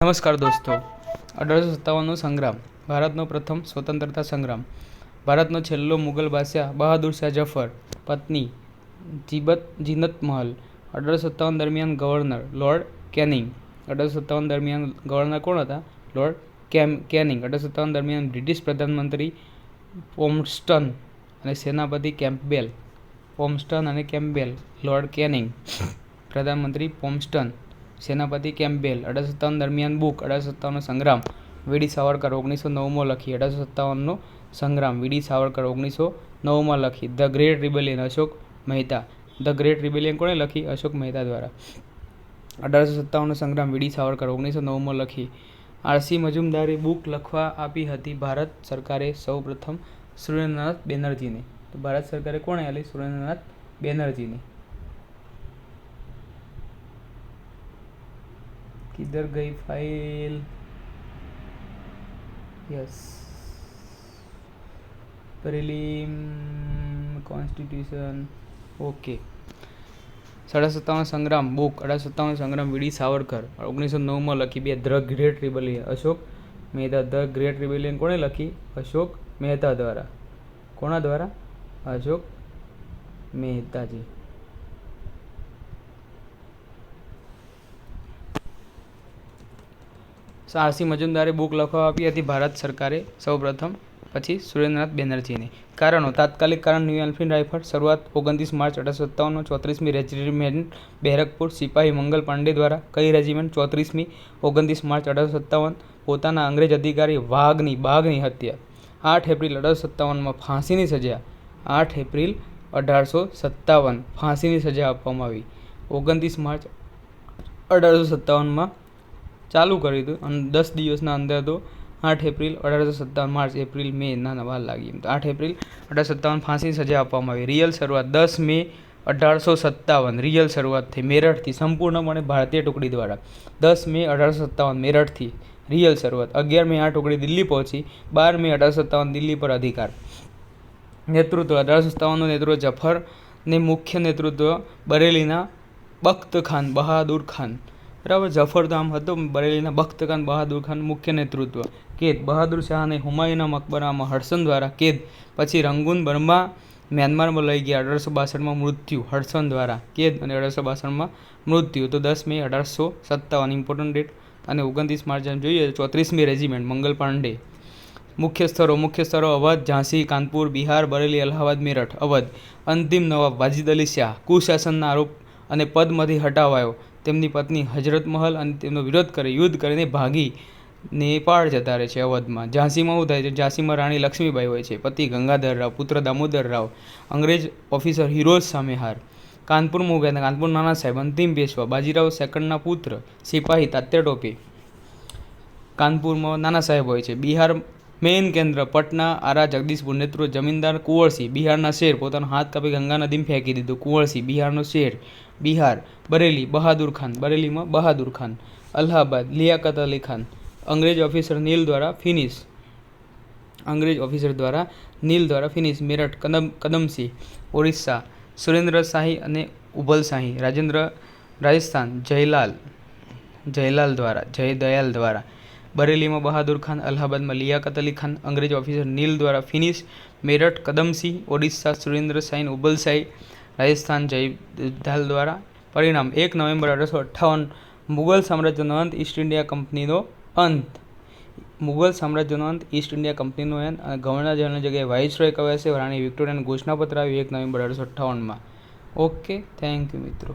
નમસ્કાર દોસ્તો, 1857નો સંગ્રામ, ભારતનો પ્રથમ સ્વતંત્રતા સંગ્રામ. ભારતનો છેલ્લો મુગલ બાદશાહ બહાદુર શાહ જફર, પત્ની જીનત મહલ. 1857 દરમિયાન ગવર્નર લોર્ડ કેનિંગ. 1857 દરમિયાન ગવર્નર કોણ હતા? Lord canning. 1857 દરમિયાન બ્રિટિશ પ્રધાનમંત્રી પોમ્પટન અને સેનાપતિ કેમ્પબેલ. પોમ્પટન અને કેમ્પબેલ. લોર્ડ કેનિંગ, પ્રધાનમંત્રી પોમ્પટન, સેનાપતિ કેમ્પબેલ. 1857 દરમિયાન બુક 1857નો સંગ્રામ, વીડી સાવરકર 1909માં લખી. 1857નો સંગ્રામ, વીડી સાવરકર 1909માં લખી. The great rebellion, Ashok Mehta. The great rebellion કોણે લખી? અશોક મહેતા દ્વારા. 1857નો સંગ્રામ, વીડી સાવરકર 1909માં લખી. આરસી મજુમદારે બુક લખવા આપી હતી ભારત સરકારે સૌ પ્રથમ સુરેન્દ્રનાથ બેનર્જીને. તો ભારત સરકારે કોણે આલી? સુરેન્દ્રનાથ બેનર્જીને. किधर गई file? Yes, prelim constitution. Okay. 57 સંગ્રામ બુક 58 સંગ્રામ, વીડી સાવરકર 1909માં લખી. બે the great rebellion, Ashok Mehta. The great rebellion કોણે લખી? અશોક મહેતા દ્વારા. કોના દ્વારા? અશોક મહેતાજી. આરસી મજુમદારે બુક લખવા આપી હતી ભારત સરકારે સૌ પ્રથમ, પછી સુરેન્દ્રનાથ બેનર્જીને. કારણો: તાત્કાલિક કારણ ન્યૂ એન્ફિલ્ડ રાઇફલ. શરૂઆત 29 માર્ચ 1857 34મી રેજિમેન્ટ બેરકપુર, સિપાહી મંગલ પાંડે દ્વારા. કઈ રેજિમેન્ટ? 34મી. 29 માર્ચ 1857 પોતાના અંગ્રેજ અધિકારી બાઘની હત્યા. 8 એપ્રિલ 1857માં ફાંસીની સજા. 8 એપ્રિલ 1857 ફાંસીની સજા આપવામાં આવી. 29 માર્ચ 1857માં ચાલુ કર્યું હતું અને 10 દિવસના અંદર તો 8 એપ્રિલ 1857 માર્ચ એપ્રિલ મે ના વાર લાગી. તો 8 એપ્રિલ 1857 ફાંસીની સજા આપવામાં આવી. રિયલ શરૂઆત 10 મે 1857 રિયલ શરૂઆત થઈ મેરઠથી, સંપૂર્ણપણે ભારતીય ટુકડી દ્વારા. 10 મે 1857 મેરઠથી રિયલ શરૂઆત. 11 મે આ ટુકડી દિલ્હી પહોંચી. 12 મે 1857 દિલ્હી પર અધિકાર. નેતૃત્વ 1857નું નેતૃત્વ જફરને, મુખ્ય નેતૃત્વ બરેલીના બખ્ત ખાન બહાદુર ખાન. બરાબર, જફર તો આમ હતો, બરેલીના બખ્ત ખાન બહાદુર ખાન મુખ્ય નેતૃત્વ. કેદ: બહાદુર શાહ અને હુમાયુના મકબરામાં હડસન દ્વારા કેદ. પછી રંગૂન બર્મા મ્યાનમારમાં લઈ ગયા. 1862માં મૃત્યુ હડસન દ્વારા કેદ અને 1862માં મૃત્યુ. તો 10 મે 1857 ઇમ્પોર્ટન્ટ ડેટ. અને 29 માર્ચ જોઈએ 34મી રેજિમેન્ટ મંગલ પાંડે. મુખ્ય સ્થળો અવધ, ઝાંસી, કાનપુર, બિહાર, બરેલી, અલ્હાબાદ, મેરઠ. અવધ: અંતિમ નવાબ વાજિદ અલી શાહ કુશાસનના આરોપ અને પદમાંથી હટાવાયો. તેમની પત્ની હજરત મહલ અને તેમનો વિરોધ કરી યુદ્ધ કરીને ભાગી નેપાળ જતા રહે છે અવધમાં. ઝાંસીમાં શું થાય છે? ઝાંસીમાં રાણી લક્ષ્મીબાઈ હોય છે. પતિ ગંગાધર રાવ, પુત્ર દામોદર રાવ. અંગ્રેજ ઓફિસર હિરોઝ સામે હાર. કાનપુરમાં ગયા હતા? કાનપુર નાના સાહેબ, અંતિમ પેશવા બાજીરાવ સેકન્ડના પુત્ર. સિપાહી તાત્યા ટોપે. કાનપુરમાં નાના સાહેબ હોય છે. બિહાર મેઇન કેન્દ્ર પટના આરા જગદીશપુર. નેતૃત્વ જમીનદાર કુંવરસિંહ. બિહારના શેર, પોતાનો હાથ કાપી ગંગા નદીમાં ફેંકી દીધું. કુંવરસિંહ બિહારનો શેર. બિહાર. બરેલી બહાદુર ખાન. બરેલીમાં બહાદુર ખાન. અલ્હાબાદ લિયાકત અલી ખાન. અંગ્રેજ ઓફિસર નીલ દ્વારા ફિનિશ. મેરઠ કદમસિંહ. ઓરિસ્સા સુરેન્દ્ર શાહી અને ઉભલ શાહી. રાજસ્થાન જયદયાલ દ્વારા. બરેલીમાં બહાદુર ખાન. અલ્હાબાદમાં લિયાકત અલી ખાન. અંગ્રેજ ઓફિસર નીલ દ્વારા ફિનિશ. મેરઠ કદમસિંહ. ઓડિશા સુરેન્દ્ર શાહી ઉભલ શાહી. રાજસ્થાન જયદયાલ દ્વારા. પરિણામ: 1 નવેમ્બર 1858 મુગલ સામ્રાજ્યનો અંત. ઈસ્ટ ઇન્ડિયા કંપનીનો અંત. અને ગવર્નર જનરલની જગ્યાએ વાઇસરોય કહેવાશે. રાણી વિક્ટોરિયાનું ઘોષણાપત્ર આવ્યું 1 નવેમ્બર 1858માં. ઓકે, થેન્ક યુ મિત્રો.